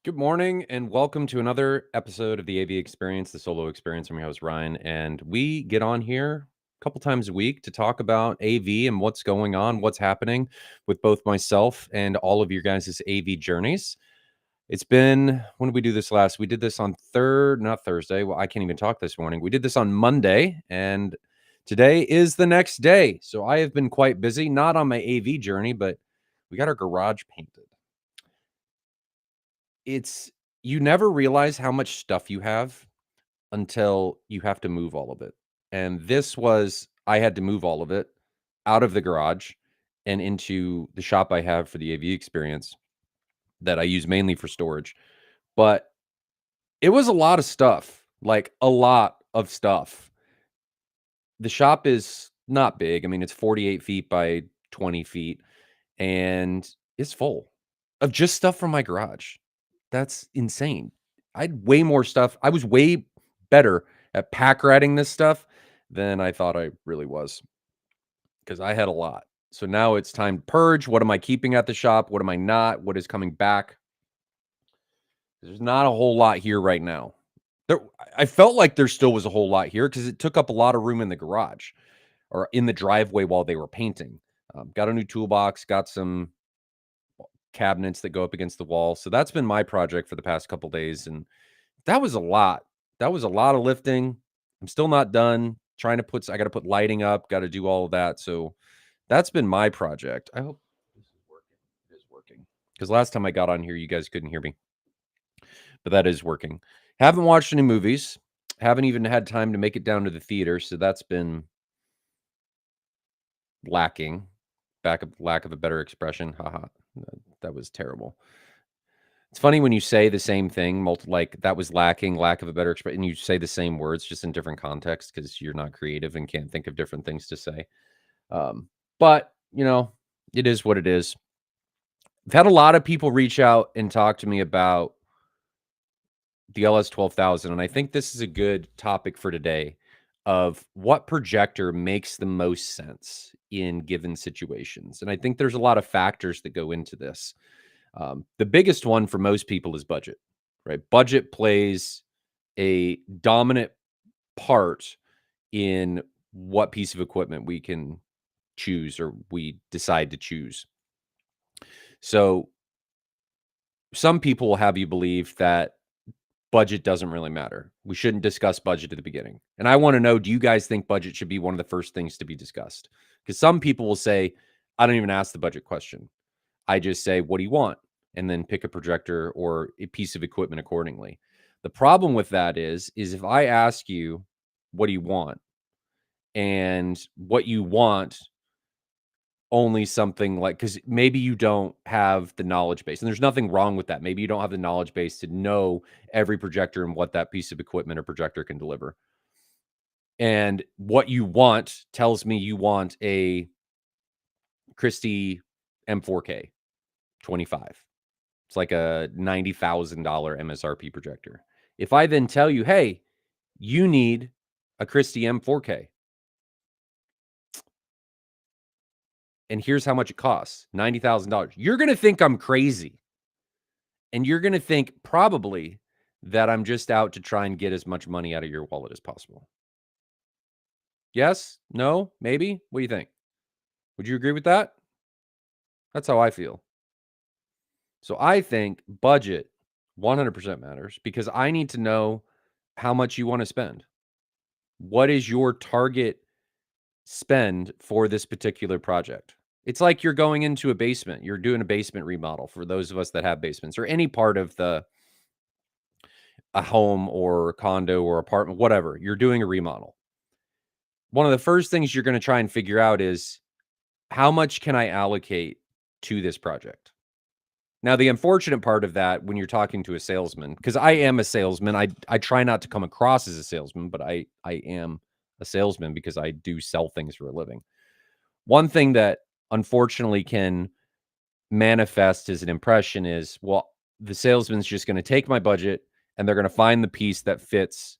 Good morning and welcome to another episode of the AV Experience, the solo experience. I'm your host, Ryan, and we get on here a couple times a week to talk about AV and what's going on, what's happening with both myself and all of your guys' AV journeys. It's been, when did we do this last? We did this on not Thursday. Well, I can't even talk this morning. We did this on Monday, and today is the next day. So I have been quite busy, not on my AV journey, but we got our garage painted. You never realize how much stuff you have until you have to move all of it. And I had to move all of it out of the garage and into the shop I have for the AV experience that I use mainly for storage. But it was a lot of stuff, like a lot of stuff. The shop is not big. I mean, it's 48 feet by 20 feet and it's full of just stuff from my garage. That's insane. I had way more stuff. I was way better at pack ratting this stuff than I thought I really was because I had a lot. So now it's time to purge. What am I keeping at the shop? What am I not? What is coming back? There's not a whole lot here right now. I felt like there still was a whole lot here because it took up a lot of room in the garage or in the driveway while they were painting. Got a new toolbox, got some cabinets that go up against the wall. So that's been my project for the past couple days. And that was a lot. That was a lot of lifting. I'm still not done. I got to put lighting up, got to do all of that. So that's been my project. I hope this is working. It is working. Because last time I got on here, you guys couldn't hear me, but that is working. Haven't watched any movies. Haven't even had time to make it down to the theater. So that's been lacking. Lack of a better expression. Haha. That was terrible. It's funny when you say the same thing, like that was lacking, lack of a better expression, and you say the same words just in different contexts because you're not creative and can't think of different things to say. But it is what it is. I've had a lot of people reach out and talk to me about the LS 12,000, and I think this is a good topic for today of what projector makes the most sense in given situations. And I think there's a lot of factors that go into this. The biggest one for most people is budget, right? Budget plays a dominant part in what piece of equipment we can choose or we decide to choose. So some people will have you believe that budget doesn't really matter. We shouldn't discuss budget at the beginning. And I want to know, do you guys think budget should be one of the first things to be discussed? Because some people will say, I don't even ask the budget question. I just say, what do you want? And then pick a projector or a piece of equipment accordingly. The problem with that is if I ask you, what do you want? And what you want only something like, because maybe you don't have the knowledge base, and there's nothing wrong with that. Maybe you don't have the knowledge base to know every projector and what that piece of equipment or projector can deliver. And what you want tells me you want a Christie M4K 25. It's like a $90,000 MSRP projector. If I then tell you, hey, you need a Christie M4K, and here's how much it costs, $90,000, you're going to think I'm crazy. And you're going to think probably that I'm just out to try and get as much money out of your wallet as possible. Yes? No? Maybe? What do you think? Would you agree with that? That's how I feel. So I think budget 100% matters because I need to know how much you want to spend. What is your target spend for this particular project? It's like you're going into a basement. You're doing a basement remodel for those of us that have basements or any part of a home or a condo or apartment, whatever. You're doing a remodel. One of the first things you're going to try and figure out is how much can I allocate to this project? Now, the unfortunate part of that when you're talking to a salesman, because I am a salesman, I try not to come across as a salesman, but I am a salesman because I do sell things for a living. One thing that unfortunately can manifest as an impression is, well, the salesman's just going to take my budget and they're going to find the piece that fits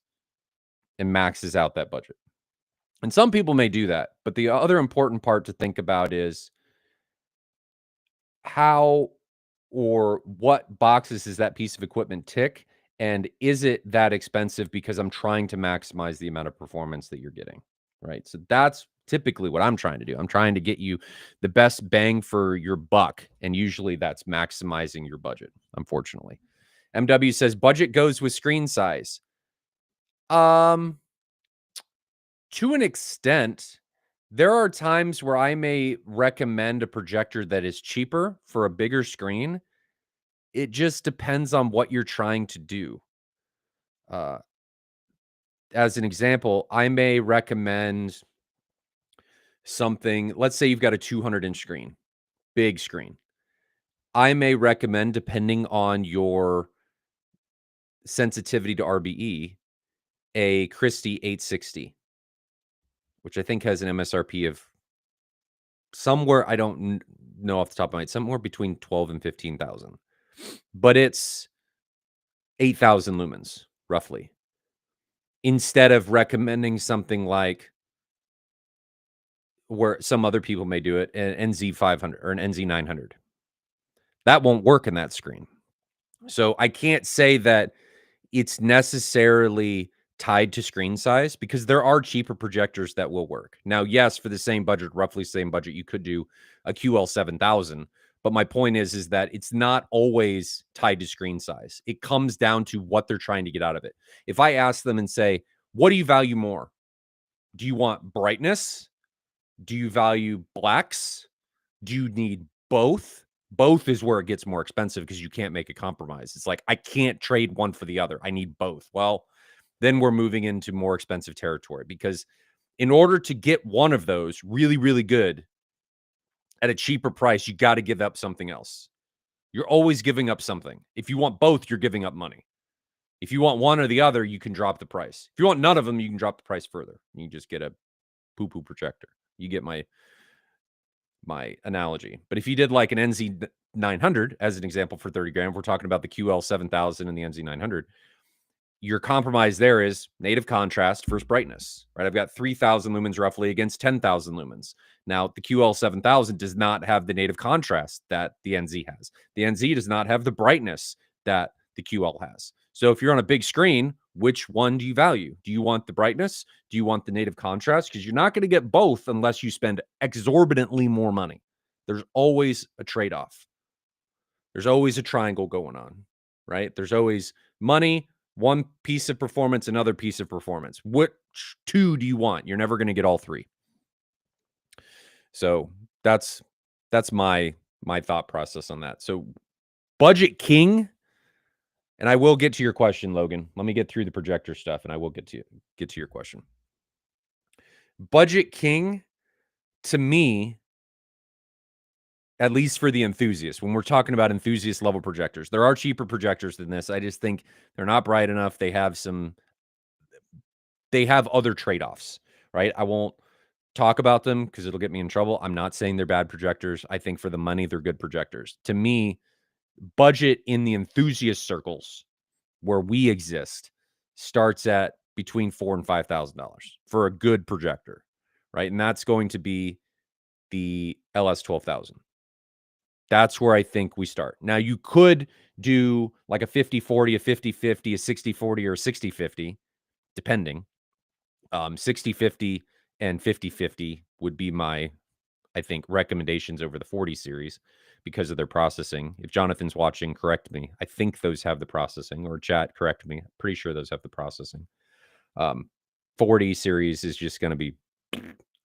and maxes out that budget. And some people may do that, but the other important part to think about is how or what boxes does that piece of equipment tick? And is it that expensive because I'm trying to maximize the amount of performance that you're getting, right? So that's typically what I'm trying to do. I'm trying to get you the best bang for your buck. And usually that's maximizing your budget, unfortunately. MW says budget goes with screen size. To an extent, there are times where I may recommend a projector that is cheaper for a bigger screen. It just depends on what you're trying to do. Uh, as an example, I may recommend something. Let's say you've got a 200-inch screen, big screen. I may recommend, depending on your sensitivity to RBE, a Christie 860, which I think has an MSRP of somewhere, I don't know off the top of my head, somewhere between 12 and 15,000. But it's 8,000 lumens, roughly. Instead of recommending something like where some other people may do it, an NZ500 or an NZ900. That won't work in that screen. So I can't say that it's necessarily tied to screen size because there are cheaper projectors that will work. Now, yes, for the same budget, roughly same budget, you could do a QL7000. But my point is that it's not always tied to screen size. It comes down to what they're trying to get out of it. If I ask them and say, what do you value more? Do you want brightness? Do you value blacks? Do you need both? Both is where it gets more expensive because you can't make a compromise. It's like, I can't trade one for the other. I need both. Well, then we're moving into more expensive territory because in order to get one of those really, really good at a cheaper price, you got to give up something else. You're always giving up something. If you want both, you're giving up money. If you want one or the other, you can drop the price. If you want none of them, you can drop the price further. You can just get a poo-poo projector. You get my analogy. But if you did like an NZ900 as an example for 30 grand, we're talking about the QL7000 and the NZ900. Your compromise there is native contrast versus brightness, right? I've got 3,000 lumens roughly against 10,000 lumens. Now, the QL7000 does not have the native contrast that the NZ has. The NZ does not have the brightness that the QL has. So if you're on a big screen, which one do you value? Do you want the brightness? Do you want the native contrast? Because you're not going to get both unless you spend exorbitantly more money. There's always a trade-off. There's always a triangle going on, right? There's always money, one piece of performance, another piece of performance. Which two do you want? You're never going to get all three. So that's my thought process on that. So budget king, and I will get to your question, Logan. Let me get through the projector stuff, and I will get to your question. Budget king, to me, at least for the enthusiast, when we're talking about enthusiast level projectors, there are cheaper projectors than this. I just think they're not bright enough. They have other trade-offs, right? I won't talk about them because it'll get me in trouble. I'm not saying they're bad projectors. I think for the money, they're good projectors. To me, budget in the enthusiast circles where we exist starts at between $4,000 and $5,000 for a good projector, right? And that's going to be the LS12000. That's where I think we start. Now, you could do like a 50-40, a 50-50, a 60-40, or a 60-50, depending. 60-50 and 50-50 would be my, I think, recommendations over the 40 series because of their processing. If Jonathan's watching, correct me. I think those have the processing, or chat, correct me. Pretty sure those have the processing. 40 series is just going to be,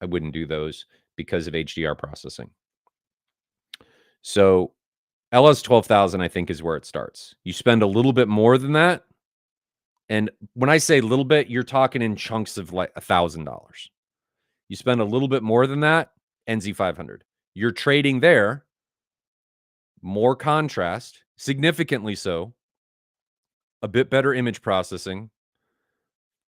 I wouldn't do those because of HDR processing. So LS12000, I think, is where it starts. You spend a little bit more than that. And when I say a little bit, you're talking in chunks of like $1,000. You spend a little bit more than that, NZ500. You're trading there more contrast, significantly so, a bit better image processing,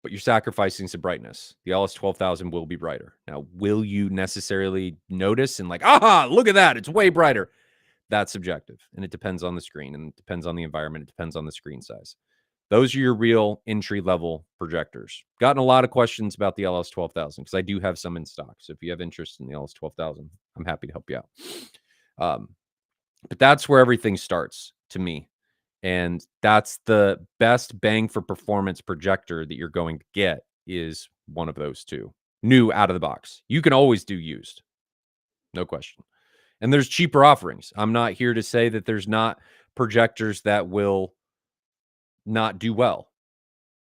but you're sacrificing some brightness. The LS12000 will be brighter. Now, will you necessarily notice and like, aha, look at that, it's way brighter? That's subjective, and it depends on the screen, and it depends on the environment. It depends on the screen size. Those are your real entry-level projectors. Gotten a lot of questions about the LS12000 because I do have some in stock. So if you have interest in the LS12000, I'm happy to help you out. But that's where everything starts to me. And that's the best bang for performance projector that you're going to get is one of those two. New out of the box. You can always do used. No question. And there's cheaper offerings. I'm not here to say that there's not projectors that will not do well,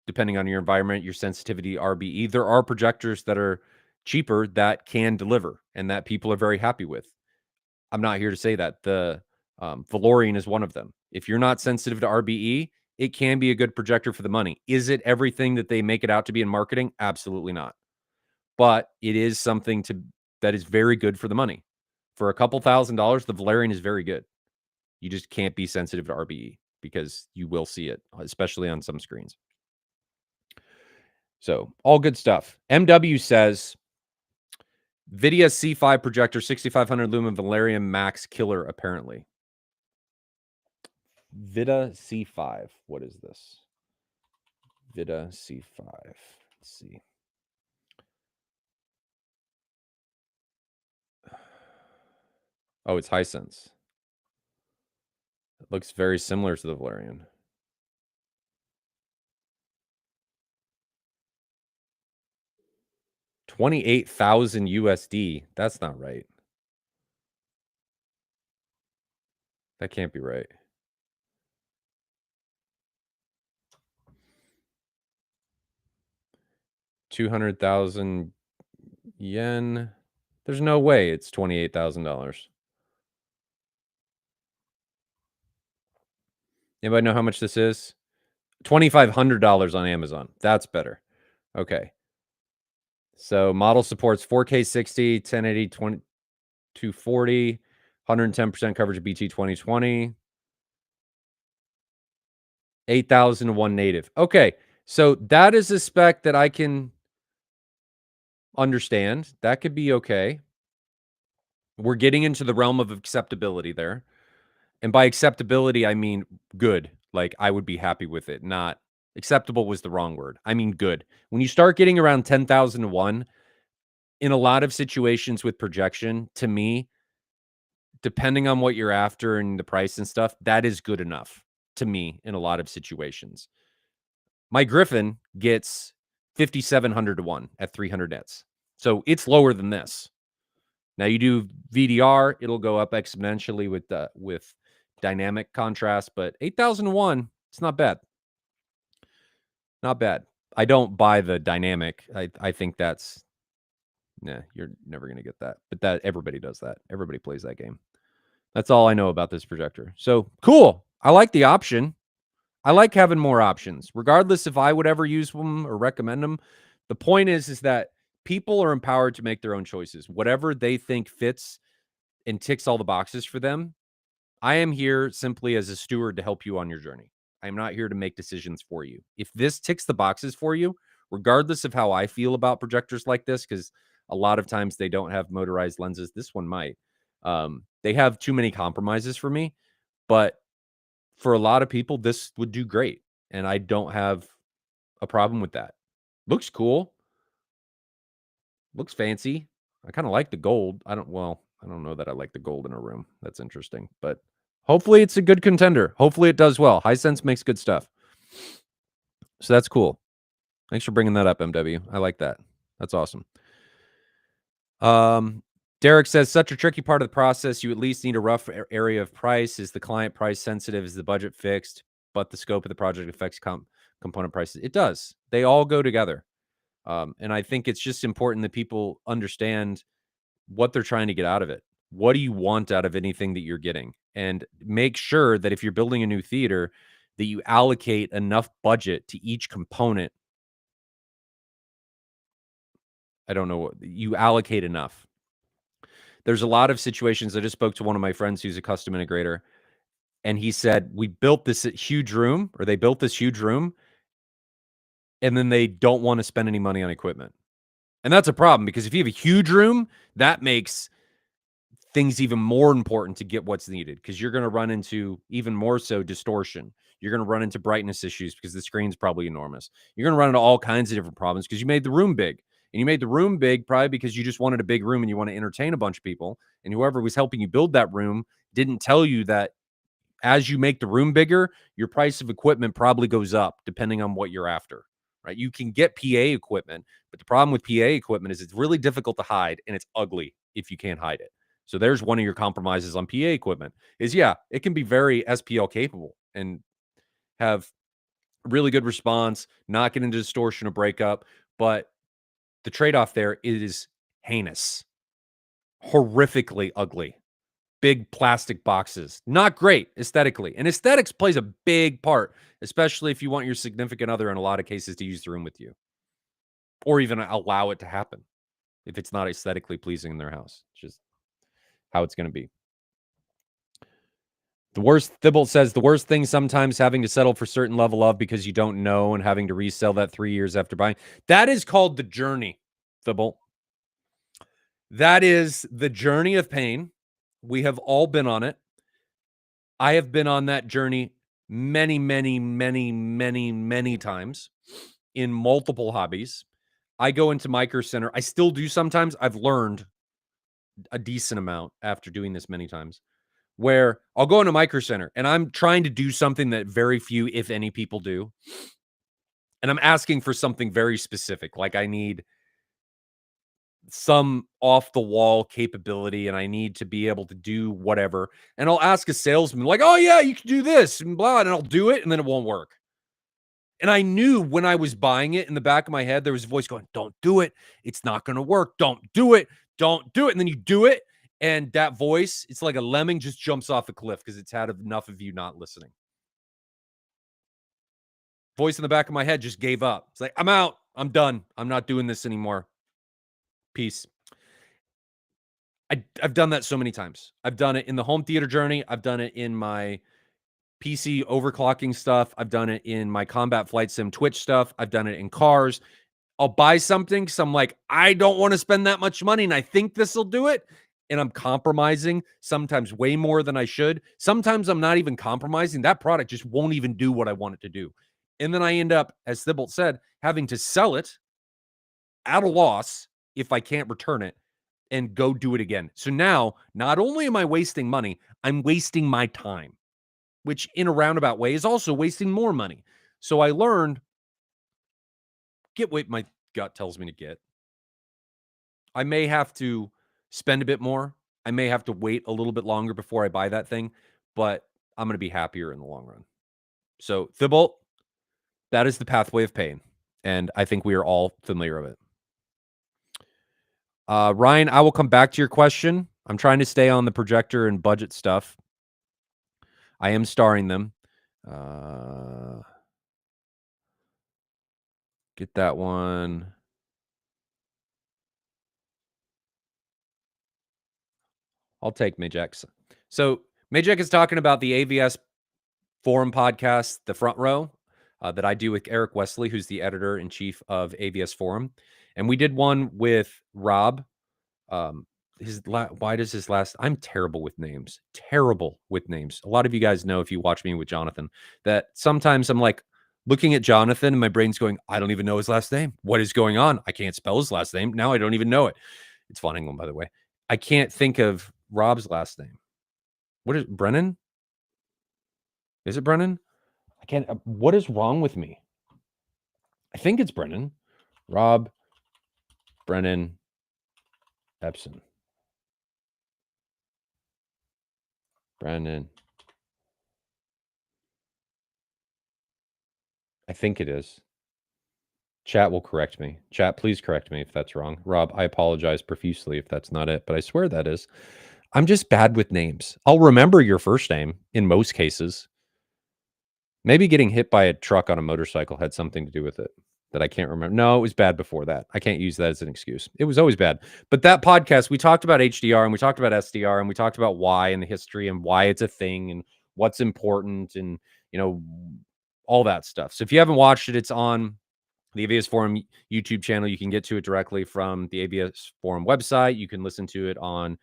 depending on your environment, your sensitivity, RBE. There are projectors that are cheaper that can deliver and that people are very happy with. I'm not here to say that. The Valorian is one of them. If you're not sensitive to RBE, it can be a good projector for the money. Is it everything that they make it out to be in marketing? Absolutely not. But it is something that is very good for the money. For a couple $1,000s, the Valerian is very good. You just can't be sensitive to RBE because you will see it, especially on some screens. So all good stuff. MW says, Vidia C5 projector, 6500 lumen Valerian Max killer, apparently. Vida C5. What is this? Vida C5. Let's see. Oh, it's Hisense. It looks very similar to the Valerian. $28,000 USD. That's not right. That can't be right. $200,000 yen. There's no way it's $28,000. Anybody know how much this is? $2,500 on Amazon. That's better. Okay. So model supports 4K 60, 1080, 240, 110% coverage of BT 2020, 8,001 native. Okay. So that is a spec that I can understand. That could be okay. We're getting into the realm of acceptability there. And by acceptability, I mean good. Like I would be happy with it. Not acceptable was the wrong word. I mean good. When you start getting around 10,001 in a lot of situations with projection, to me, depending on what you're after and the price and stuff, that is good enough to me in a lot of situations. My Griffin gets 5,700 to 1 at 300 nits. So it's lower than this. Now you do VDR, it'll go up exponentially with dynamic contrast, but 8,001, it's not bad. Not bad. I don't buy the dynamic. I think that's you're never gonna get that. But that everybody does that. Everybody plays that game. That's all I know about this projector. So cool. I like the option. I like having more options, regardless if I would ever use them or recommend them. The point is that people are empowered to make their own choices. Whatever they think fits and ticks all the boxes for them. I am here simply as a steward to help you on your journey. I'm not here to make decisions for you. If this ticks the boxes for you, regardless of how I feel about projectors like this, because a lot of times they don't have motorized lenses. This one might. They have too many compromises for me, but for a lot of people, this would do great. And I don't have a problem with that. Looks cool. Looks fancy. I kind of like the gold. I don't know that I like the gold in a room. That's interesting. But hopefully it's a good contender. Hopefully it does well. Hisense makes good stuff. So that's cool. Thanks for bringing that up, MW. I like that. That's awesome. Derek says, such a tricky part of the process. You at least need a rough area of price. Is the client price sensitive? Is the budget fixed? But the scope of the project affects component prices. It does. They all go together. And I think it's just important that people understand what they're trying to get out of it. What do you want out of anything that you're getting? And make sure that if you're building a new theater, that you allocate enough budget to each component. I don't know what you allocate enough. There's a lot of situations. I just spoke to one of my friends who's a custom integrator, and he said, we built this huge room, or they built this huge room, and then they don't want to spend any money on equipment. And that's a problem, because if you have a huge room, that makes things even more important to get what's needed, because you're going to run into even more so distortion. You're going to run into brightness issues because the screen's probably enormous. You're going to run into all kinds of different problems because you made the room big. And you made the room big probably because you just wanted a big room and you want to entertain a bunch of people. And whoever was helping you build that room didn't tell you that as you make the room bigger, your price of equipment probably goes up depending on what you're after, right? You can get PA equipment, but the problem with PA equipment is it's really difficult to hide and it's ugly if you can't hide it. So there's one of your compromises on PA equipment is, yeah, it can be very SPL capable and have really good response, not get into distortion or breakup, but the trade-off there is heinous, horrifically ugly. Big plastic boxes. Not great aesthetically. And aesthetics plays a big part, especially if you want your significant other in a lot of cases to use the room with you or even allow it to happen if it's not aesthetically pleasing in their house. It's just how it's going to be. The worst, Thibault says, the worst thing sometimes having to settle for certain level of because you don't know and having to resell that 3 years after buying. That is called the journey, Thibault. That is the journey of pain. We have all been on it. I have been on that journey many, many, many, many, many times in multiple hobbies. I go into Micro Center. I still do sometimes. I've learned a decent amount after doing this many times where I'll go into Micro Center and I'm trying to do something that very few, if any, people do. And I'm asking for something very specific. Like I need some off the wall capability and I need to be able to do whatever. And I'll ask a salesman, like, oh, yeah, you can do this and blah, and I'll do it. And then it won't work. And I knew when I was buying it in the back of my head, there was a voice going, don't do it. It's not going to work. Don't do it. Don't do it. And then you do it. And that voice, it's like a lemming just jumps off a cliff because it's had enough of you not listening. Voice in the back of my head just gave up. It's like, I'm out. I'm done. I'm not doing this anymore. Peace. I've done that so many times. I've done it in the home theater journey. I've done it in my PC overclocking stuff. I've done it in my combat flight sim Twitch stuff. I've done it in cars. I'll buy something because I'm like, I don't want to spend that much money and I think this will do it. And I'm compromising sometimes way more than I should. Sometimes I'm not even compromising. That product just won't even do what I want it to do. And then I end up, as Thibault said, having to sell it at a loss if I can't return it and go do it again. So now, not only am I wasting money, I'm wasting my time, which in a roundabout way is also wasting more money. So I learned, get what my gut tells me to get. I may have to spend a bit more. I may have to wait a little bit longer before I buy that thing, but I'm going to be happier in the long run. So Thibault, that is the pathway of pain. And I think we are all familiar with it. Ryan, I will come back to your question. I'm trying to stay on the projector and budget stuff. I am starring them. Get that one. I'll take Majek. So Majek is talking about the AVS forum podcast, The Front Row, that I do with Eric Wesley, who's the editor-in-chief of AVS Forum. And we did one with Rob. Why does his last... I'm terrible with names. Terrible with names. A lot of you guys know, if you watch me with Jonathan, that sometimes I'm like looking at Jonathan and my brain's going, I don't even know his last name. What is going on? I can't spell his last name. Now I don't even know it. It's fun England, by the way. I can't think of Rob's last name. What is Brennan? Is it Brennan? I can't. What is wrong with me? I think it's Brennan. Rob Brennan Epson. Brennan. I think it is. Chat will correct me. Chat, please correct me if that's wrong. Rob, I apologize profusely if that's not it, but I swear that is. I'm just bad with names. I'll remember your first name in most cases. Maybe getting hit by a truck on a motorcycle had something to do with it that I can't remember. No, it was bad before that. I can't use that as an excuse. It was always bad. But that podcast, we talked about HDR and we talked about SDR and we talked about why and the history and why it's a thing and what's important and, you know, all that stuff. So if you haven't watched it, it's on the AVS Forum YouTube channel. You can get to it directly from the AVS Forum website. You can listen to it on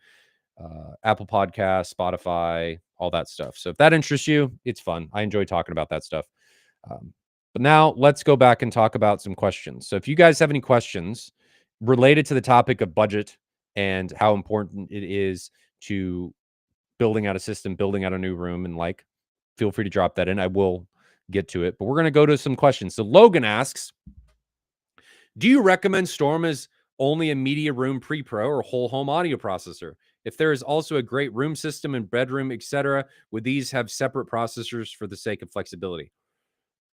Apple Podcasts, Spotify, all that stuff. So if that interests you, it's fun. I enjoy talking about that stuff. But now let's go back and talk about some questions. So if you guys have any questions, related to the topic of budget and how important it is to building out a system, building out a new room, and like, feel free to drop that in. I will get to it, but we're going to go to some questions. So Logan asks, do you recommend Storm as only a media room pre-pro or whole home audio processor? If there is also a great room system and bedroom, etc., would these have separate processors for the sake of flexibility?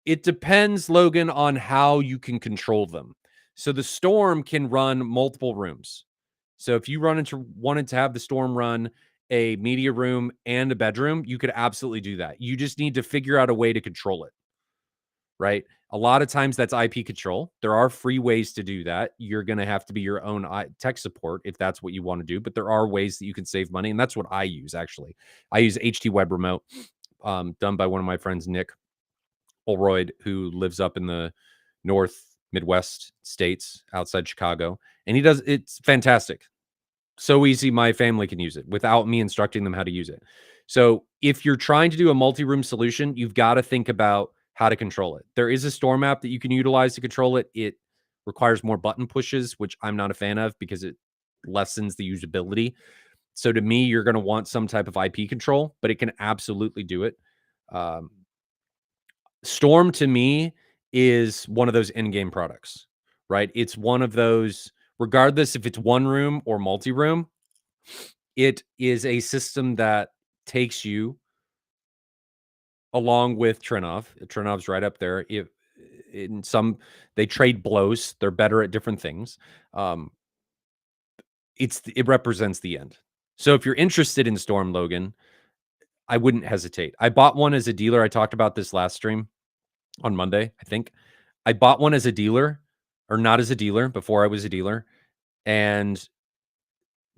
It depends, Logan, on how you can control them. So the Storm can run multiple rooms. So if you wanted to have the Storm run a media room and a bedroom, you could absolutely do that. You just need to figure out a way to control it, right? A lot of times that's IP control. There are free ways to do that. You're going to have to be your own tech support if that's what you want to do, but there are ways that you can save money, and that's what I use, actually. I use HT Web Remote, done by one of my friends, Nick Olroyd, who lives up in the North Midwest states outside Chicago. And it's fantastic. So easy, my family can use it without me instructing them how to use it. So if you're trying to do a multi-room solution, you've got to think about how to control it. There is a Storm app that you can utilize to control it. It requires more button pushes, which I'm not a fan of because it lessens the usability. So to me, you're going to want some type of IP control, but it can absolutely do it. Storm to me is one of those in-game products, right? It's one of those, regardless if it's one room or multi-room, it is a system that takes you along with Trinov. Trinov's right up there. If in some, they trade blows, they're better at different things. It represents the end. So if you're interested in Storm, Logan, I wouldn't hesitate. I bought one as a dealer. I talked about this last stream on Monday, I think. I bought one as a dealer, or not as a dealer, before I was a dealer, and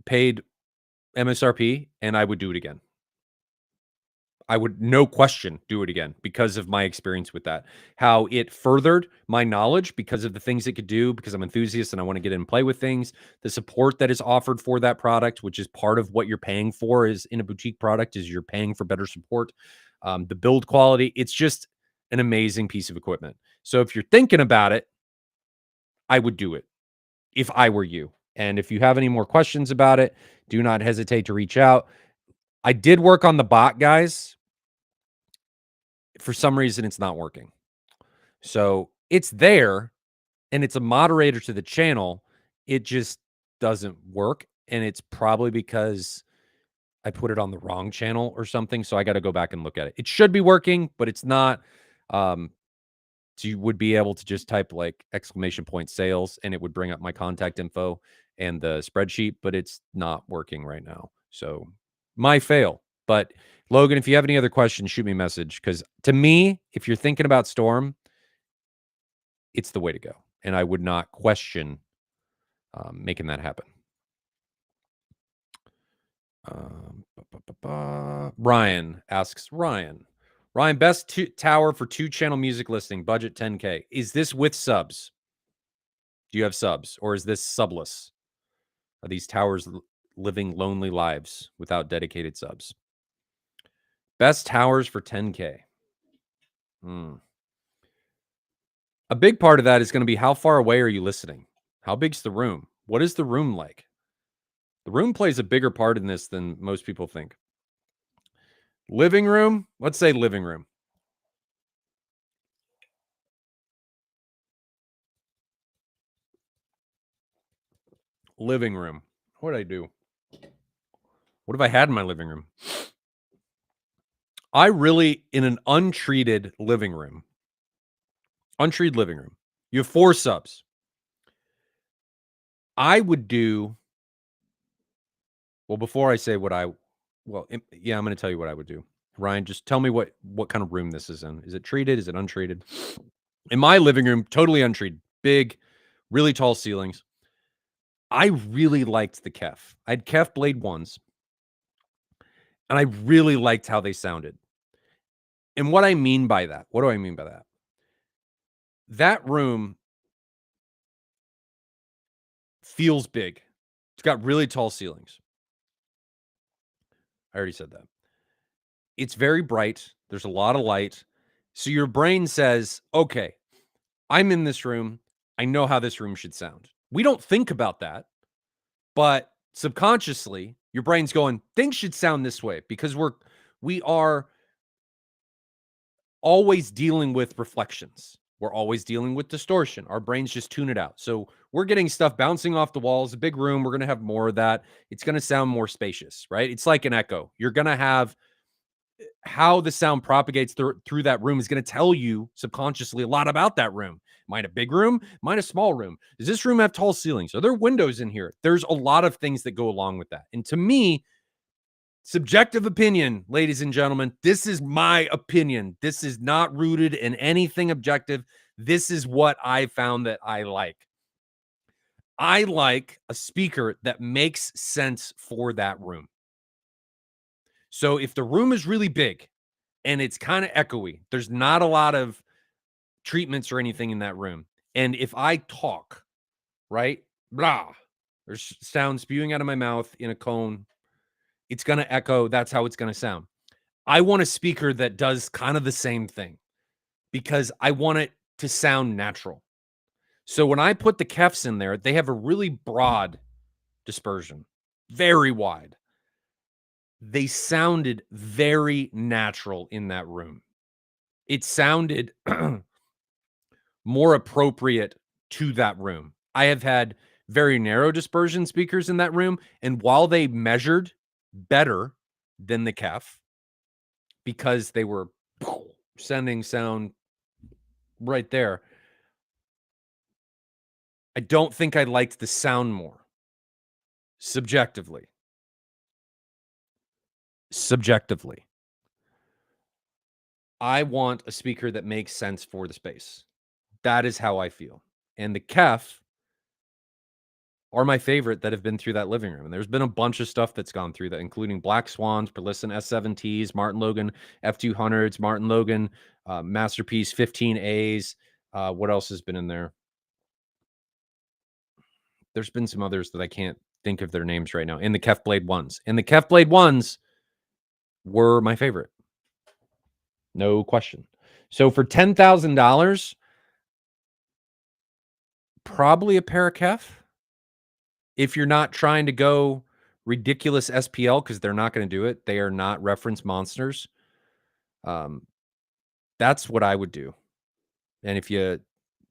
paid MSRP, and I would do it again. I would, no question, do it again because of my experience with that. How it furthered my knowledge because of the things it could do, because I'm an enthusiast and I want to get in and play with things. The support that is offered for that product, which is part of what you're paying for is in a boutique product, is you're paying for better support. The build quality, it's just an amazing piece of equipment. So if you're thinking about it, I would do it if I were you. And if you have any more questions about it, do not hesitate to reach out. I did work on the bot, guys. For some reason, it's not working. So it's there and it's a moderator to the channel. It just doesn't work. And it's probably because I put it on the wrong channel or something. So I got to go back and look at it. It should be working, but it's not. So you would be able to just type like !sales and it would bring up my contact info and the spreadsheet, but it's not working right now. So my fail. But Logan, if you have any other questions, shoot me a message. Because to me, if you're thinking about Storm, it's the way to go. And I would not question making that happen. Ryan asks, Ryan, best tower for 2-channel music listing, budget 10K. Is this with subs? Do you have subs, or is this subless? Are these towers living lonely lives without dedicated subs? Best towers for 10K. A big part of that is going to be how far away are you listening? How big's the room? What is the room like? The room plays a bigger part in this than most people think. Living room? Let's say living room. Living room. What did I do? What have I had in my living room? I really, in an untreated living room, you have 4 subs. I would do, well, before I say I'm going to tell you what I would do. Ryan, just tell me what kind of room this is in. Is it treated? Is it untreated? In my living room, totally untreated. Big, really tall ceilings. I really liked the Kef. I had Kef Blade 1s, and I really liked how they sounded. And what do I mean by that? That room feels big. It's got really tall ceilings. I already said that. It's very bright. There's a lot of light. So your brain says, okay, I'm in this room. I know how this room should sound. We don't think about that, but subconsciously, your brain's going, things should sound this way because we are always dealing with reflections. We're always dealing with distortion. Our brains just tune it out. So we're getting stuff bouncing off the walls, a big room. We're going to have more of that. It's going to sound more spacious, right? It's like an echo. You're going to have how the sound propagates through that room is going to tell you subconsciously a lot about that room. Mine a big room? Mine a small room? Does this room have tall ceilings? Are there windows in here? There's a lot of things that go along with that. And to me, subjective opinion, ladies and gentlemen, this is my opinion. This is not rooted in anything objective. This is what I found that I like. I like a speaker that makes sense for that room. So if the room is really big and it's kind of echoey, there's not a lot of treatments or anything in that room. And if I talk, right, blah, there's sound spewing out of my mouth in a cone, it's going to echo. That's how it's going to sound. I want a speaker that does kind of the same thing because I want it to sound natural. So when I put the Kefs in there, they have a really broad dispersion, very wide. They sounded very natural in that room. It sounded more appropriate to that room. I have had very narrow dispersion speakers in that room, and while they measured better than the Kef, because they were sending sound right there, I don't think I liked the sound more. Subjectively. I want a speaker that makes sense for the space. That is how I feel. And the Kef are my favorite that have been through that living room. And there's been a bunch of stuff that's gone through that, including Black Swans, Perlisson S7Ts, Martin Logan F200s, Martin Logan Masterpiece 15As. What else has been in there? There's been some others that I can't think of their names right now. And the Kef Blade 1s. And the Kef Blade 1s were my favorite. No question. So for $10,000, probably a pair of Kef. If you're not trying to go ridiculous SPL, because they're not going to do it. They are not reference monsters. That's what I would do. And if you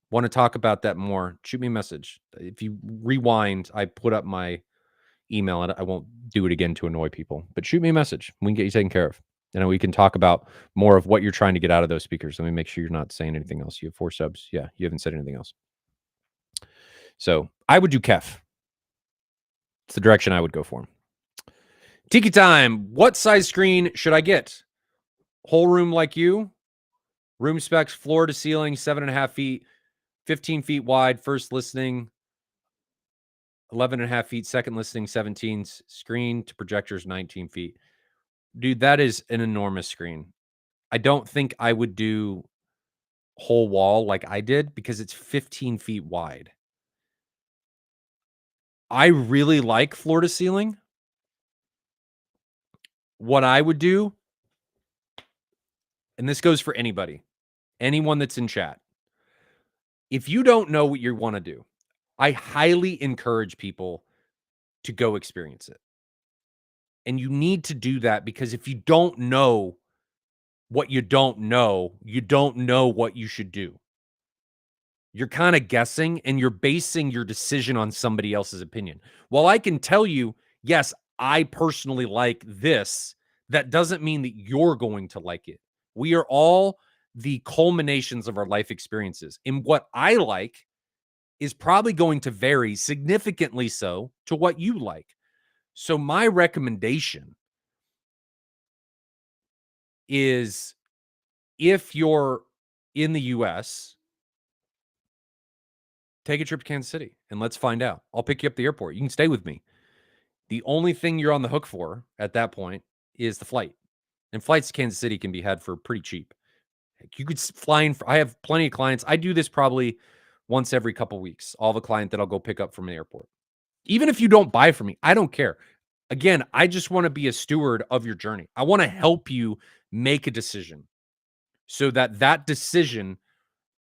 want to talk about that more, shoot me a message. If you rewind, I put up my email, and I won't do it again to annoy people, but shoot me a message. We can get you taken care of. And we can talk about more of what you're trying to get out of those speakers. Let me make sure you're not saying anything else. You have 4 subs. Yeah, you haven't said anything else. So I would do Kef. It's the direction I would go for. Tiki time. What size screen should I get? Whole room like you? Room specs, floor to ceiling, 7.5 feet, 15 feet wide. First listening, 11.5 feet. Second listening, 17. Screen to projectors, 19 feet. Dude, that is an enormous screen. I don't think I would do whole wall like I did because it's 15 feet wide. I really like floor to ceiling. What I would do, and this goes for anybody, anyone that's in chat. If you don't know what you want to do, I highly encourage people to go experience it. And you need to do that because if you don't know what you don't know what you should do. You're kind of guessing and you're basing your decision on somebody else's opinion. While I can tell you, yes, I personally like this, that doesn't mean that you're going to like it. We are all the culminations of our life experiences. And what I like is probably going to vary significantly so to what you like. So my recommendation is if you're in the US, take a trip to Kansas City and let's find out. I'll pick you up at the airport. You can stay with me. The only thing you're on the hook for at that point is the flight. And flights to Kansas City can be had for pretty cheap. You could fly in. I have plenty of clients. I do this probably once every couple weeks. I'll have a client that I'll go pick up from the airport. Even if you don't buy from me, I don't care. Again, I just want to be a steward of your journey. I want to help you make a decision so that that decision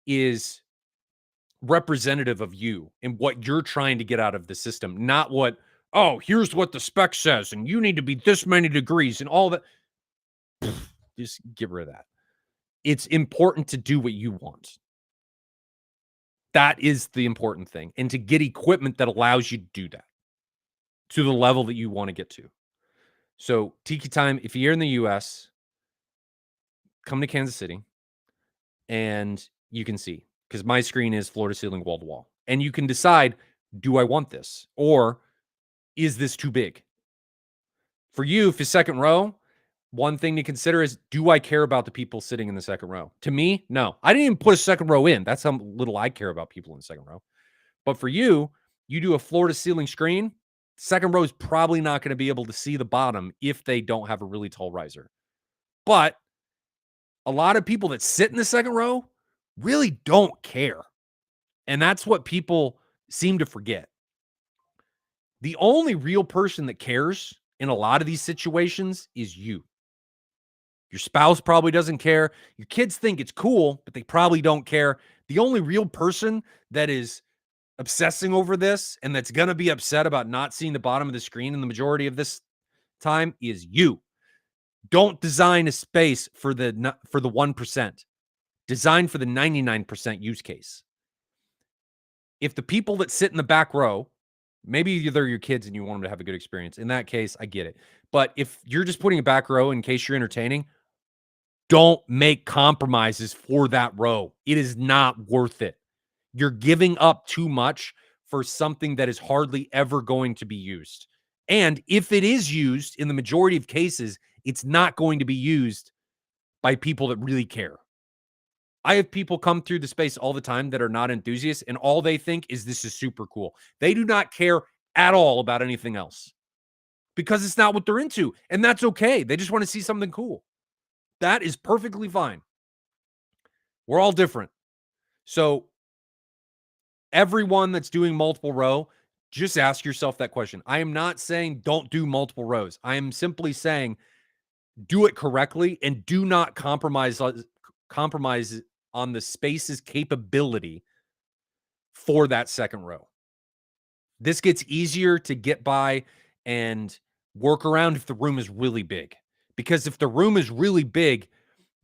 is representative of you and what you're trying to get out of the system, not what, oh, here's what the spec says, and you need to be this many degrees and all that. Just get rid of that. It's important to do what you want. That is the important thing. And to get equipment that allows you to do that to the level that you want to get to. So, Tiki Time, if you're in the US, come to Kansas City and you can see, because my screen is floor to ceiling, wall to wall. And you can decide, do I want this? Or is this too big? For you, if it's second row, one thing to consider is, do I care about the people sitting in the second row? To me, no. I didn't even put a second row in. That's how little I care about people in the second row. But for you, you do a floor to ceiling screen, second row is probably not going to be able to see the bottom if they don't have a really tall riser. But a lot of people that sit in the second row really don't care. And that's what people seem to forget. The only real person that cares in a lot of these situations is you. Your spouse probably doesn't care. Your kids think it's cool, but they probably don't care. The only real person that is obsessing over this and that's going to be upset about not seeing the bottom of the screen in the majority of this time is you. Don't design a space for the 1%. Design for the 99% use case. If the people that sit in the back row, maybe they're your kids and you want them to have a good experience. In that case, I get it. But if you're just putting a back row in case you're entertaining, don't make compromises for that row. It is not worth it. You're giving up too much for something that is hardly ever going to be used. And if it is used, in the majority of cases, it's not going to be used by people that really care. I have people come through the space all the time that are not enthusiasts, and all they think is this is super cool. They do not care at all about anything else because it's not what they're into. And that's okay. They just want to see something cool. That is perfectly fine. We're all different. So everyone that's doing multiple row, just ask yourself that question. I am not saying don't do multiple rows. I am simply saying do it correctly and do not compromise on the space's capability for that second row. This gets easier to get by and work around if the room is really big. Because if the room is really big,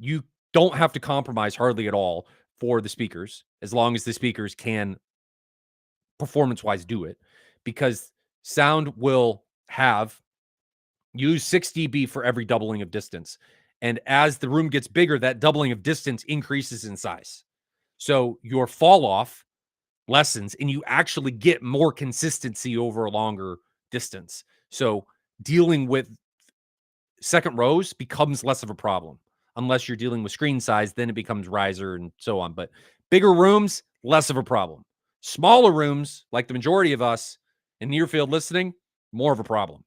you don't have to compromise hardly at all for the speakers, as long as the speakers can performance-wise do it. Because sound will use 6 dB for every doubling of distance. And as the room gets bigger, that doubling of distance increases in size. So your fall off lessens and you actually get more consistency over a longer distance. So dealing with second rows becomes less of a problem. Unless you're dealing with screen size, then it becomes riser and so on. But bigger rooms, less of a problem. Smaller rooms, like the majority of us in near field listening, more of a problem.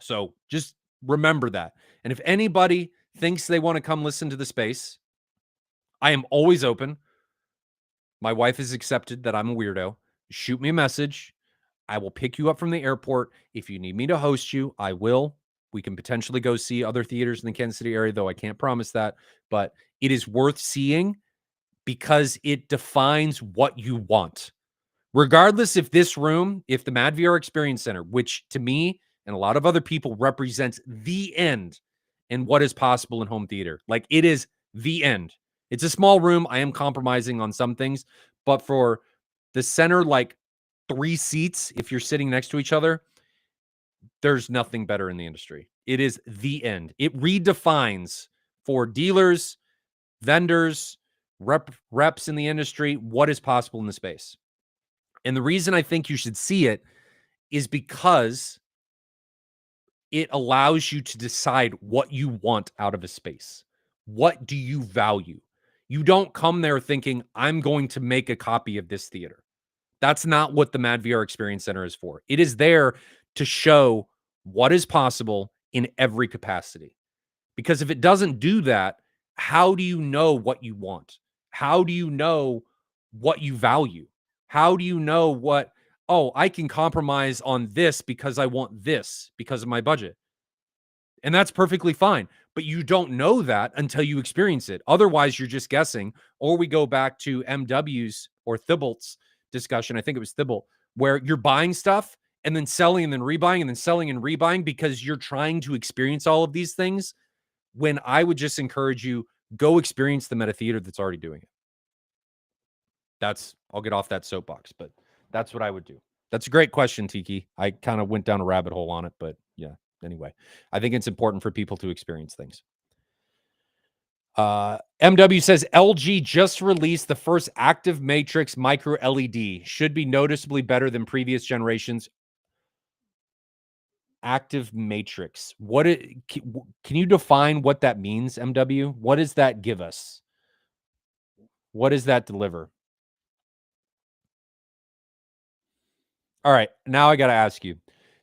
So just remember that. And if anybody thinks they want to come listen to the space, I am always open. My wife has accepted that I'm a weirdo. Shoot me a message. I will pick you up from the airport. If you need me to host you, I will. We can potentially go see other theaters in the Kansas City area, though I can't promise that. But it is worth seeing because it defines what you want. Regardless if this room, if the Mad VR Experience Center, which to me and a lot of other people represents the end in what is possible in home theater. Like it is the end. It's a small room. I am compromising on some things, but for the center, like 3 seats, if you're sitting next to each other, there's nothing better in the industry. It is the end. It redefines for dealers, vendors, reps in the industry, what is possible in the space. And the reason I think you should see it is because it allows you to decide what you want out of a space. What do you value? You don't come there thinking, I'm going to make a copy of this theater. That's not what the Mad VR Experience Center is for. It is there to show what is possible in every capacity. Because if it doesn't do that, how do you know what you want? How do you know what you value? How do you know what, oh, I can compromise on this because I want this because of my budget? And that's perfectly fine. But you don't know that until you experience it. Otherwise, you're just guessing. Or we go back to MW's or Thibault's discussion. I think it was Thibault, where you're buying stuff and then selling and then rebuying and then selling and rebuying because you're trying to experience all of these things. When I would just encourage you, go experience them at a theater that's already doing it. I'll get off that soapbox, but that's what I would do. That's a great question, Tiki. I kind of went down a rabbit hole on it, but yeah. Anyway, I think it's important for people to experience things. MW says LG just released the first active matrix micro LED. Should be noticeably better than previous generations. Active matrix. Can you define what that means, MW? What does that give us? What does that deliver? All right, now I got to ask you.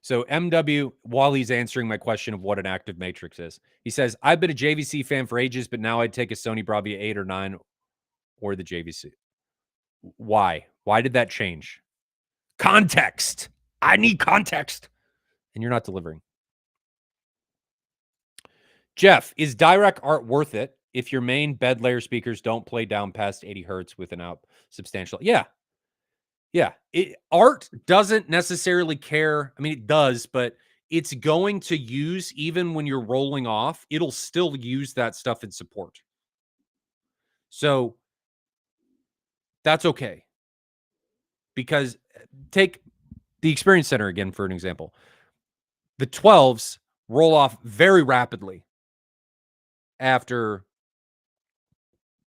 So MW, while he's answering my question of what an active matrix is, he says, I've been a JVC fan for ages, but now I'd take a Sony Bravia 8 or 9 or the JVC. Why? Why did that change? Context. I need context. And you're not delivering. Jeff, is direct art worth it if your main bed layer speakers don't play down past 80 hertz with an out substantial? Yeah. Yeah. Art doesn't necessarily care. I mean, it does, but it's going to use, even when you're rolling off, it'll still use that stuff in support. So that's okay. Because take the Experience Center again for an example. The 12s roll off very rapidly after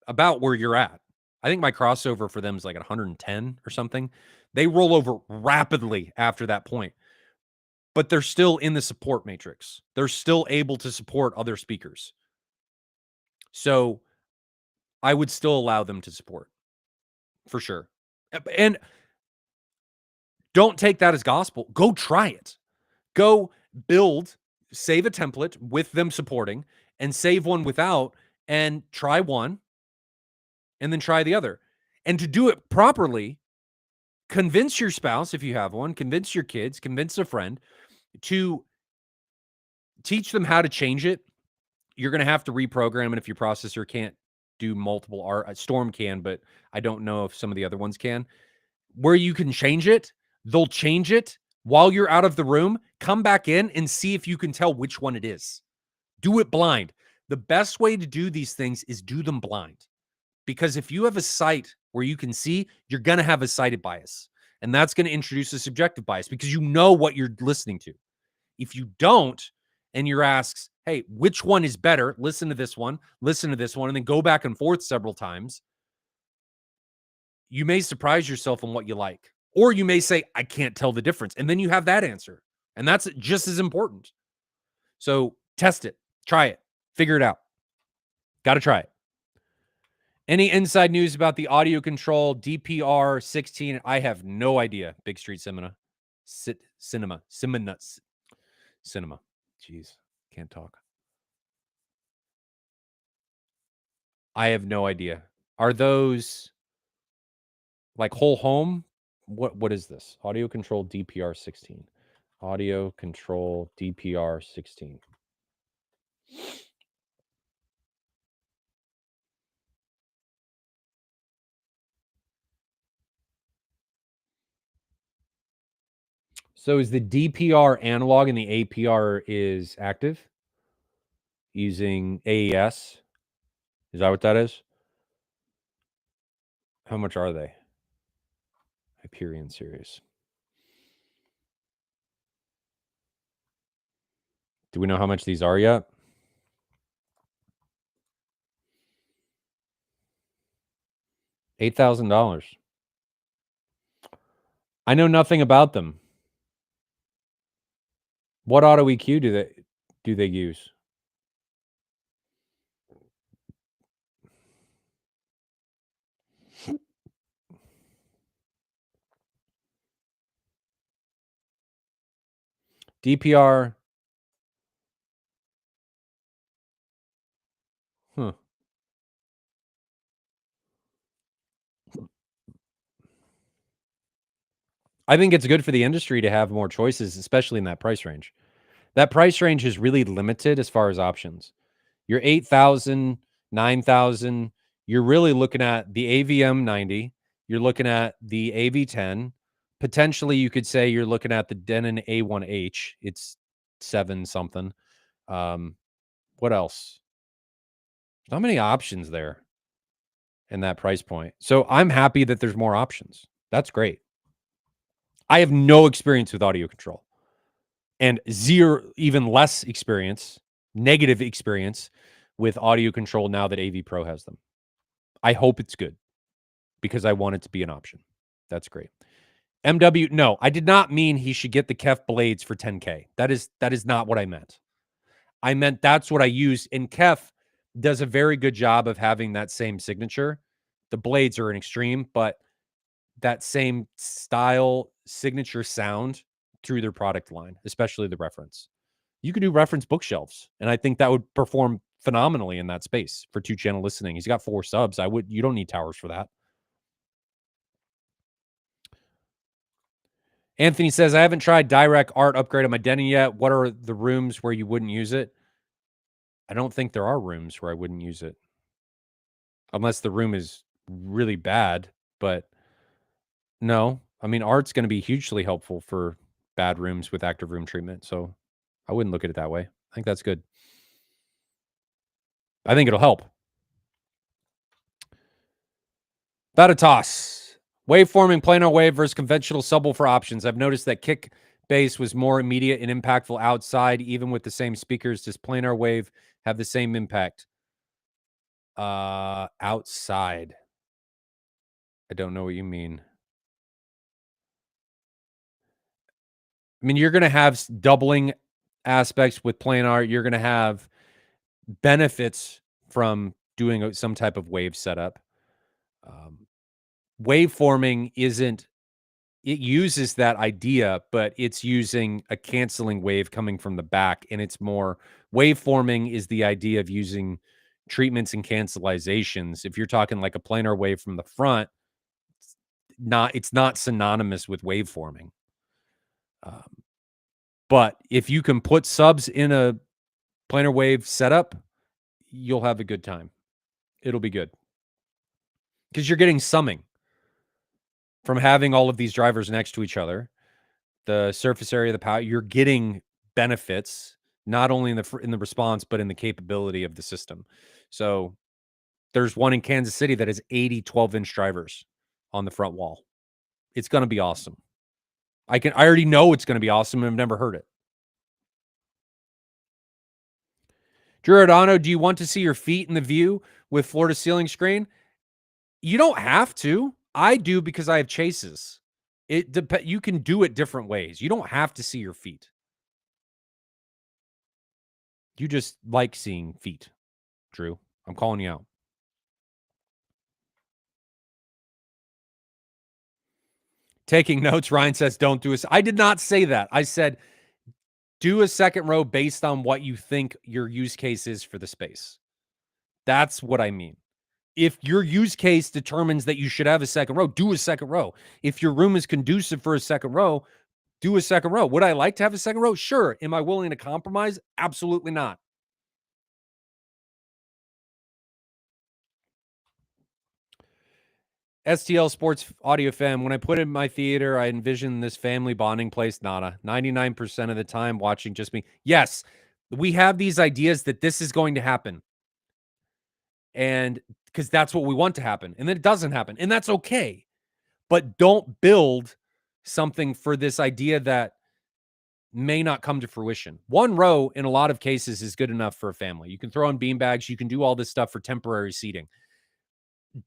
about where you're at. I think my crossover for them is like at 110 or something. They roll over rapidly after that point, but they're still in the support matrix. They're still able to support other speakers. So I would still allow them to support for sure. And don't take that as gospel. Go try it. Go build, save a template with them supporting and save one without and try one and then try the other. And to do it properly, convince your spouse, if you have one, convince your kids, convince a friend to teach them how to change it. You're going to have to reprogram it if your processor can't do multiple art. Storm can, but I don't know if some of the other ones can. Where you can change it, they'll change it while you're out of the room. Come back in and see if you can tell which one it is. Do it blind. The best way to do these things is do them blind. Because if you have a sight where you can see, you're going to have a sighted bias. And that's going to introduce a subjective bias because you know what you're listening to. If you don't, and you're asked, hey, which one is better? Listen to this one, and then go back and forth several times. You may surprise yourself on what you like. Or you may say, I can't tell the difference. And then you have that answer. And that's just as important. So test it, try it, figure it out. Got to try it. Any inside news about the audio control DPR 16? I have no idea. Big Street Cinema. Cinema. Jeez, can't talk. I have no idea. Are those like whole home? What is this? Audio control DPR 16. Audio control DPR 16. So is the DPR analog and the APR is active using AES? Is that what that is? How much are they? Hyperion series. Do we know how much these are yet? $8,000. I know nothing about them. What auto EQ do they use? DPR. Huh. I think it's good for the industry to have more choices, especially in that price range, That price range is really limited as far as options. You're 8,000, 9,000. You're really looking at the AVM 90. You're looking at the AV10. Potentially, you could say you're looking at the Denon A1H. It's 7 something. What else? Not many options there in that price point. So I'm happy that there's more options. That's great. I have no experience with audio control and zero, even less experience, negative experience with audio control now that AV Pro has them. I hope it's good because I want it to be an option. That's great. MW, no, I did not mean he should get the Kef blades for 10K. That is not what I meant. I meant that's what I use. And Kef does a very good job of having that same signature. The blades are an extreme, but that same style, signature sound through their product line, especially the reference. You could do reference bookshelves, and I think that would perform phenomenally in that space for 2-channel listening. He's got 4 subs. You don't need towers for that. Anthony says, I haven't tried direct art upgrade on my Denon yet. What are the rooms where you wouldn't use it? I don't think there are rooms where I wouldn't use it. Unless the room is really bad, but no. I mean, art's going to be hugely helpful for bad rooms with active room treatment. So I wouldn't look at it that way. I think that's good. I think it'll help. About a toss. Waveforming, planar wave versus conventional subwoofer options. I've noticed that kick bass was more immediate and impactful outside, even with the same speakers. Does planar wave have the same impact? Outside. I don't know what you mean. I mean, you're going to have doubling aspects with planar. You're going to have benefits from doing some type of wave setup. Waveforming isn't, it uses that idea, but it's using a canceling wave coming from the back. And it's more, waveforming is the idea of using treatments and cancelizations. If you're talking like a planar wave from the front, it's not synonymous with waveforming. But if you can put subs in a planar wave setup, you'll have a good time. It'll be good. Because you're getting summing from having all of these drivers next to each other. The surface area, the power, you're getting benefits not only in the response but in the capability of the system. So there's one in Kansas City that has 80 12-inch drivers on the front wall. It's going to be awesome. I already know it's going to be awesome. I've never heard it. Giordano, do you want to see your feet in the view with floor to ceiling screen? You don't have to. I do because I have chases. You can do it different ways. You don't have to see your feet. You just like seeing feet, Drew. I'm calling you out. Taking notes, Ryan says, don't do I did not say that. I said, do a second row based on what you think your use case is for the space. That's what I mean. If your use case determines that you should have a second row, do a second row. If your room is conducive for a second row, do a second row. Would I like to have a second row? Sure. Am I willing to compromise? Absolutely not. STL Sports Audio Fam. When I put it in my theater, I envision this family bonding place. Nada. 99% of the time watching just me. Yes, we have these ideas that this is going to happen. And because that's what we want to happen. And then it doesn't happen. And that's okay. But don't build something for this idea that may not come to fruition. One row in a lot of cases is good enough for a family. You can throw in beanbags. You can do all this stuff for temporary seating.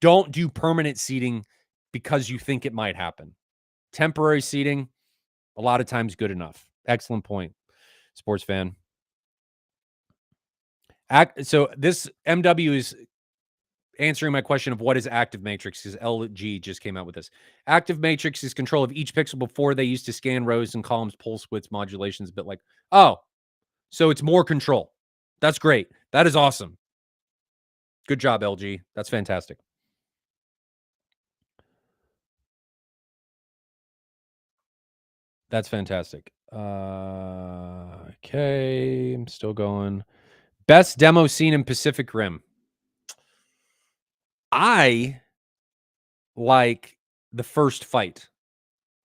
Don't do permanent seating because you think it might happen. Temporary seating, a lot of times good enough. Excellent point, sports fan. So this MW is answering my question of what is active matrix, because LG just came out with this. Active matrix is control of each pixel before they used to scan rows and columns, pulse widths, modulations, a bit like, oh, so it's more control. That's great. That is awesome. Good job, LG. That's fantastic. That's fantastic. Okay, I'm still going. Best demo scene in Pacific Rim. I like the first fight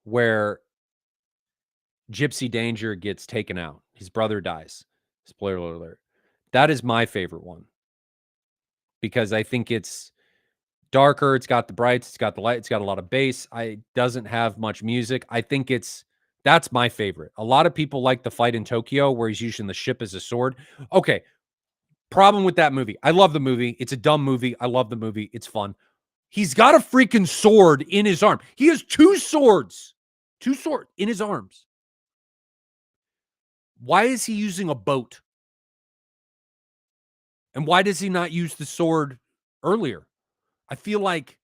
where Gypsy Danger gets taken out. His brother dies. Spoiler alert. That is my favorite one because I think it's darker. It's got the brights. It's got the light. It's got a lot of bass. I doesn't have much music. I think that's my favorite. A lot of people like the fight in Tokyo where he's using the ship as a sword. Okay, problem with that movie. I love the movie. It's a dumb movie. I love the movie. It's fun. He's got a freaking sword in his arm. He has two swords in his arms. Why is he using a boat? And why does he not use the sword earlier? I feel like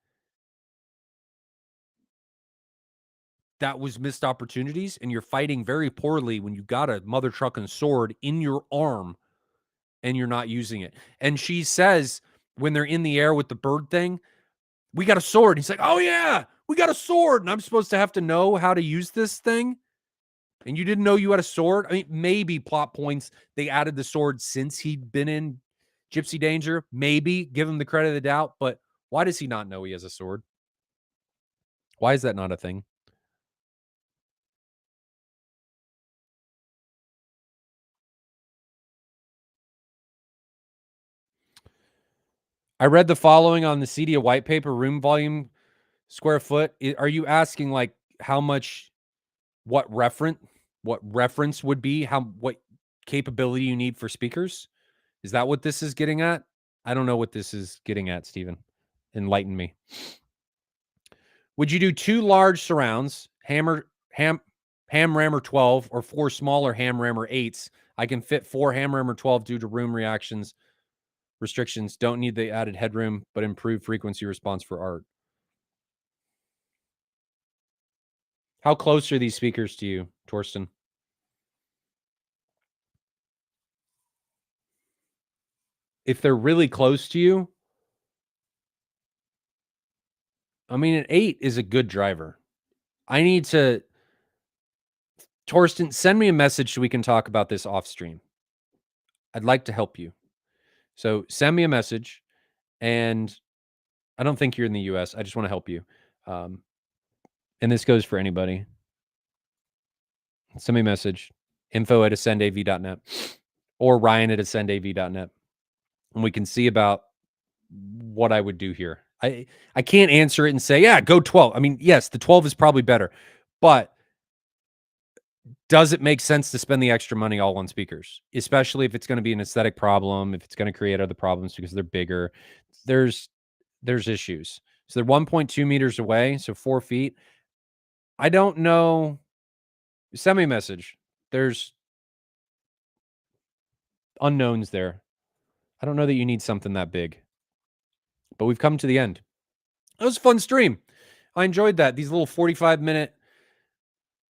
that was missed opportunities, and you're fighting very poorly when you got a mother trucking sword in your arm and you're not using it. And she says when they're in the air with the bird thing, we got a sword. He's like, oh yeah, we got a sword. And I'm supposed to have to know how to use this thing. And you didn't know you had a sword. I mean, maybe plot points. They added the sword since he'd been in Gypsy Danger. Maybe give him the credit of the doubt. But why does he not know he has a sword? Why is that not a thing? I read the following on the CEDIA white paper, room volume, square foot. Are you asking like how much, what reference would be, what capability you need for speakers? Is that what this is getting at? I don't know what this is getting at, Stephen. Enlighten me. Would you do 2 large surrounds, ham Rammer 12, or 4 smaller ham Rammer 8s? I can fit 4 ham Rammer 12 due to room restrictions. Don't need the added headroom, but improved frequency response for art. How close are these speakers to you, Torsten? If they're really close to you, I mean, an 8 is a good driver. I need to, Torsten, send me a message so we can talk about this off stream. I'd like to help you. So send me a message, and I don't think you're in the US. I just want to help you. And this goes for anybody. Send me a message, info@ascendav.net or ryan@ascendav.net. And we can see about what I would do here. I can't answer it and say, yeah, go 12. I mean, yes, the 12 is probably better, but does it make sense to spend the extra money all on speakers, especially if it's going to be an aesthetic problem, if it's going to create other problems because they're bigger? There's issues. So they're 1.2 meters away, so 4 feet. I don't know. Send me a message. There's unknowns there. I don't know that you need something that big, but we've come to the end. That was a fun stream. I enjoyed that. These little 45-minute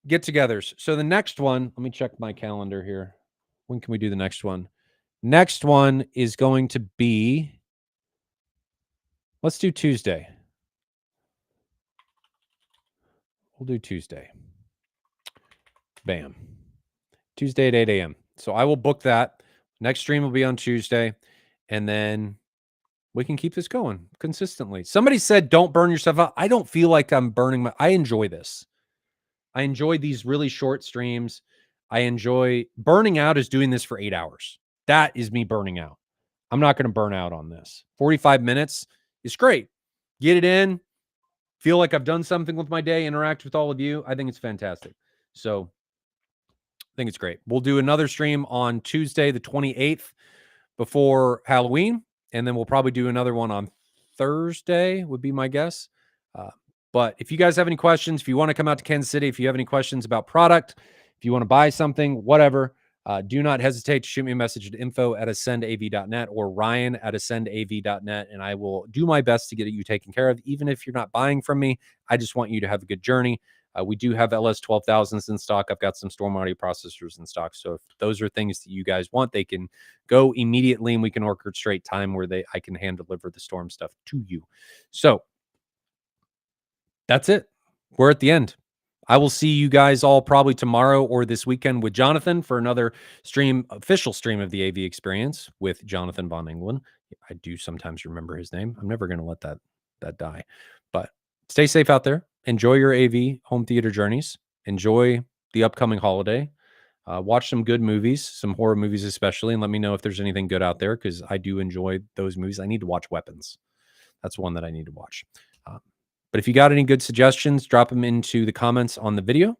get-togethers. So the next one, let me check my calendar here. When can we do the next one? Next one is going to be, let's do Tuesday. We'll do Tuesday. Bam. Tuesday at 8 a.m. So I will book that. Next stream will be on Tuesday. And then we can keep this going consistently. Somebody said, don't burn yourself out. I don't feel like I'm burning I enjoy this. I enjoy these really short streams. I enjoy burning out is doing this for 8 hours. That is me burning out. I'm not going to burn out on this. 45 minutes is great. Get it in. Feel like I've done something with my day, interact with all of you. I think it's fantastic. So I think it's great. We'll do another stream on Tuesday, the 28th, before Halloween. And then we'll probably do another one on Thursday, would be my guess. But if you guys have any questions, if you want to come out to Kansas City, if you have any questions about product, if you want to buy something, whatever, do not hesitate to shoot me a message at info@ascendav.net or ryan@ascendav.net, and I will do my best to get you taken care of. Even if you're not buying from me, I just want you to have a good journey. We do have LS 12,000s in stock. I've got some Storm audio processors in stock. So if those are things that you guys want, they can go immediately, and we can orchestrate time where I can hand deliver the Storm stuff to you. So that's it. We're at the end. I will see you guys all probably tomorrow or this weekend with Jonathan for another official stream of the AV experience with Jonathan Von England. I do sometimes remember his name. I'm never going to let that die. But stay safe out there. Enjoy your AV home theater journeys. Enjoy the upcoming holiday. Watch some good movies, some horror movies especially, and let me know if there's anything good out there because I do enjoy those movies. I need to watch Weapons. That's one that I need to watch. But if you got any good suggestions, drop them into the comments on the video,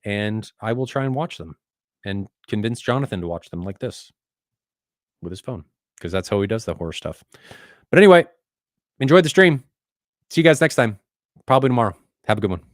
and I will try and watch them and convince Jonathan to watch them like this with his phone because that's how he does the horror stuff. But anyway, enjoy the stream. See you guys next time, probably tomorrow. Have a good one.